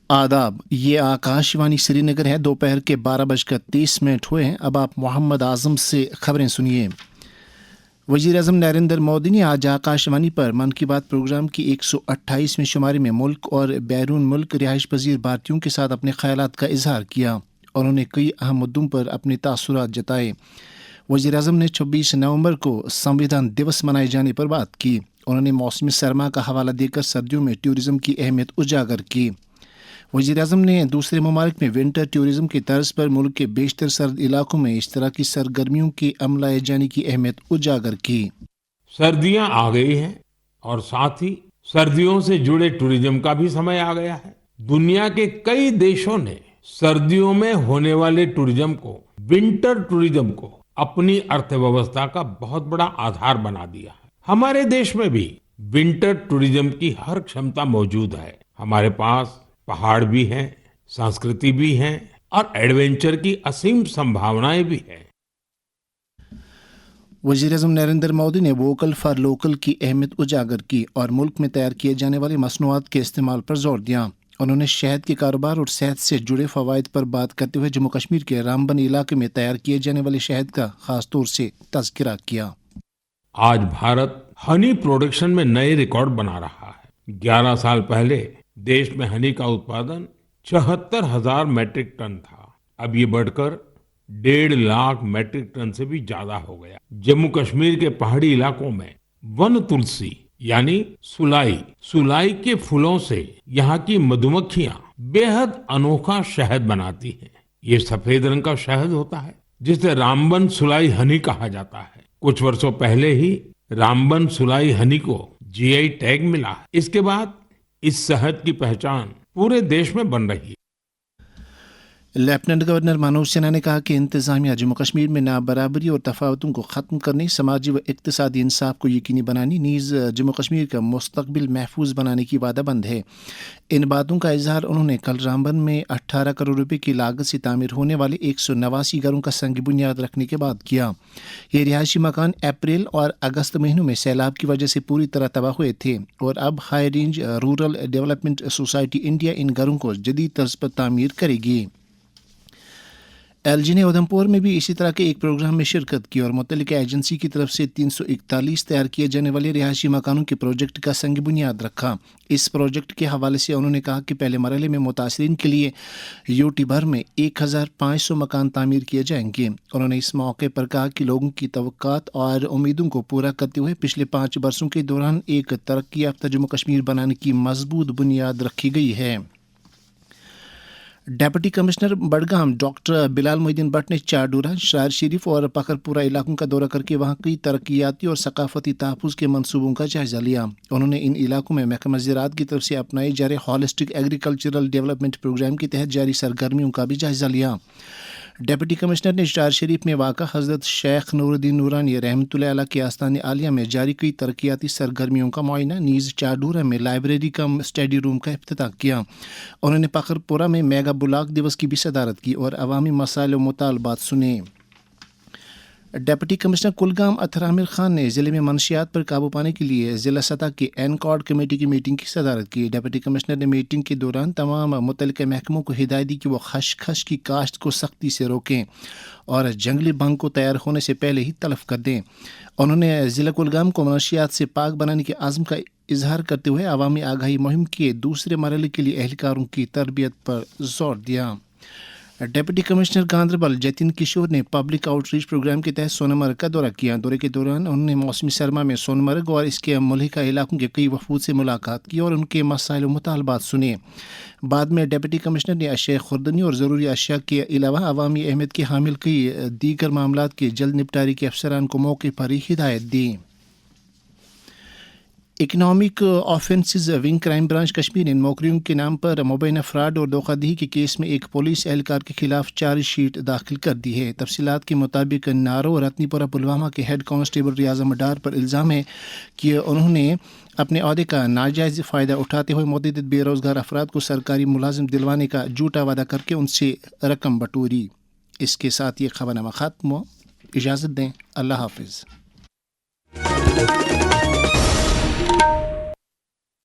आदाब, ये आकाशवाणी श्रीनगर है। दोपहर के 12:30 हुए हैं। अब आप मोहम्मद आजम से खबरें सुनिए। वज़ीर-ए-आज़म नरेंद्र मोदी ने आज आकाशवाणी पर मन की बात प्रोग्राम की 128वें शुमारे में मुल्क और बैरून मुल्क रिहाइश पजीर भारतीयों के साथ अपने ख्यालात का इजहार किया। उन्होंने कई अहम मुद्दों पर अपने तासुरात जताए। वज़ीर-ए-आज़म ने 26 नवंबर को संविधान दिवस मनाए जाने पर बात की। उन्होंने मौसमी सरमा का हवाला देकर सर्दियों में टूरिज़्म की अहमियत उजागर की। वज़ीर-ए-आज़म ने दूसरे ममालिक में विंटर टूरिज़्म की तर्ज पर मुल्क के बेशतर सर्द इलाकों में इश्तराकी सरगर्मियों के अमलाए जाने की अहमियत उजागर की। सर्दियां आ गई हैं और साथ ही सर्दियों से जुड़े टूरिज्म का भी समय आ गया है। दुनिया के कई देशों ने सर्दियों में होने वाले टूरिज्म को, विंटर टूरिज्म को अपनी अर्थव्यवस्था का बहुत बड़ा आधार बना दिया है। हमारे देश में भी विंटर टूरिज्म की हर क्षमता मौजूद है। हमारे पास पहाड़ भी हैं, संस्कृति भी है और एडवेंचर की असीम संभावनाएं भी हैं। वज़ीर-ए-आज़म नरेंद्र मोदी ने वोकल फॉर लोकल की अहमियत उजागर की और मुल्क में तैयार किए जाने वाली मसनूआत के इस्तेमाल पर जोर दिया। उन्होंने शहद के कारोबार और सेहत से जुड़े फवायद पर बात करते हुए जम्मू कश्मीर के रामबन इलाके में तैयार किए जाने वाले शहद का खास तौर से तज़किरा किया। आज भारत हनी प्रोडक्शन में नए रिकॉर्ड बना रहा है। 11 साल पहले देश में हनी का उत्पादन 74,000 मैट्रिक टन था। अब ये बढ़कर 1.5 लाख मैट्रिक टन से भी ज्यादा हो गया। जम्मू कश्मीर के पहाड़ी इलाकों में वन तुलसी यानी सुलाई के फूलों से यहाँ की मधुमक्खियां बेहद अनोखा शहद बनाती हैं। ये सफेद रंग का शहद होता है जिसे रामबन सुलाई हनी कहा जाता है। कुछ वर्षों पहले ही रामबन सुलाई हनी को जीआई टैग मिला है। इसके बाद इस शहद की पहचान पूरे देश में बन रही है। लेफ्टिनेंट गवर्नर मनोज सिन्हा ने कहा कि इंतजामिया जम्मू कश्मीर में नाबराबरी और तफावतों को ख़त्म करने, समाजी व इक्तिसादी इंसाफ को यकीनी बनाने, नीज़ जम्मू कश्मीर का मुस्तकबिल महफूज बनाने की वादाबंद है। इन बातों का इजहार उन्होंने कल रामबन में 18 करोड़ रुपए की लागत से तामीर होने वाले 189 घरों का संग बुनियाद रखने के बाद किया। ये रिहायशी मकान अप्रैल और अगस्त महीनों में सैलाब की वजह से पूरी तरह तबाह हुए थे और अब high range rural development society India in घरों को जदीद तर्ज पर तामीर करेगी। एलजी ने उधमपुर में भी इसी तरह के एक प्रोग्राम में शिरकत की और मुतल्लिका एजेंसी की तरफ से 341 तैयार किए जाने वाले रिहायशी मकानों के प्रोजेक्ट का संग बुनियाद रखा। इस प्रोजेक्ट के हवाले से उन्होंने कहा कि पहले मरहले में मुतासरीन के लिए यूटी भर में 1500 मकान तामीर किए जाएंगे। उन्होंने इस मौके पर कहा कि लोगों की तवक्कात और उम्मीदों को पूरा करते हुए पिछले 5 वर्षों के दौरान एक तरक्की याफ्ता जम्मू कश्मीर बनाने की मजबूत बुनियाद रखी गई है। Deputy commissioner Budgam doctor Bilal Mohiddin Bhatt ने चारडूरा, शायर शरीफ और पकरपुरा इलाकों का दौरा करके वहाँ कई तरक्याती और सकाफती तहफ़्फ़ुज़ के मनसूबों का जायजा लिया। उन्होंने इन इलाकों में महकमा ज़राअत की तरफ से अपनाए जा रहे हॉलिस्टिक एग्रीकल्चरल डेवलपमेंट प्रोग्राम के तहत जारी सरगर्मियों का भी जायजा लिया। डिप्टी कमिश्नर ने शायर शरीफ में वाक़ा हज़रत शेख नूरुद्दीन नूरानी रहमतुल्लाह अलैह के आस्ताने आलिया में जारी कई तरक्याती सरगर्मियों का मुआयना, नीज़ चारडूरा में लाइब्रेरी का स्टडी रूम का इफ्तिताह किया। उन्होंने पकरपुरा में मेगा ब्लॉक दिवस की भी सदारत की और अवामी मसाइल व मुतालबात सुने। डिप्टी कमिश्नर कुलगाम अतहर आमिर खान ने ज़िले में मनशियात पर काबू पाने के लिए ज़िला सतह की एनकॉर्ड कमेटी की मीटिंग की सदारत की। डिप्टी कमिश्नर ने मीटिंग के दौरान तमाम मुतल्लिका महकमों को हिदायत दी कि वो खशखश की काश्त को सख्ती से रोकें और जंगली भंग को तैयार होने से पहले ही तलफ कर दें। उन्होंने ज़िला कुलगाम को मनशियात से पाक बनाने के आज़म का इजहार करते हुए अवामी आगाही मुहिम के दूसरे मरहले के लिए एहलकारों की तरबियत पर जोर दिया। डिप्टी कमिश्नर गांधरबल जतिन किशोर ने पब्लिक आउटरीच प्रोग्राम के तहत सोनमर्ग का दौरा किया। दौरे के दौरान उन्होंने मौसमी सरमा में सोनमर्ग और इसके मुल्हिका इलाकों के कई वफूद से मुलाकात की और उनके मसाइल व मुतालबात सुने। बाद में डिप्टी कमिश्नर ने अशिया खुर्दनी और ज़रूरी अशिया के अलावा अवामी अहमियत के हामिल कई दीगर मामलात के जल्द निपटारे के अफसरान को मौके पर ही हिदायत दी। Economic offences wing crime branch Kashmir ने नौकरियों के नाम पर मुबैना फ्रॉड और धोखाधड़ी के केस में एक पुलिस एहलकार के खिलाफ चार्जशीट दाखिल कर दी है। तफसीलात के मुताबिक नारो रत्नीपुरा पुलवामा के हेड कांस्टेबल रियाज मडार पर इल्ज़ाम है कि उन्होंने अपने अहदे का नाजायज़ फ़ायदा उठाते हुए मुतअद्दिद बेरोज़गार अफराद को सरकारी मुलाजिम दिलवाने का झूठा वादा करके उनसे रकम बटोरी। इसके साथ ये खबरनामा ख़त्म। इजाज़त दें। अल्लाह हाफिज़।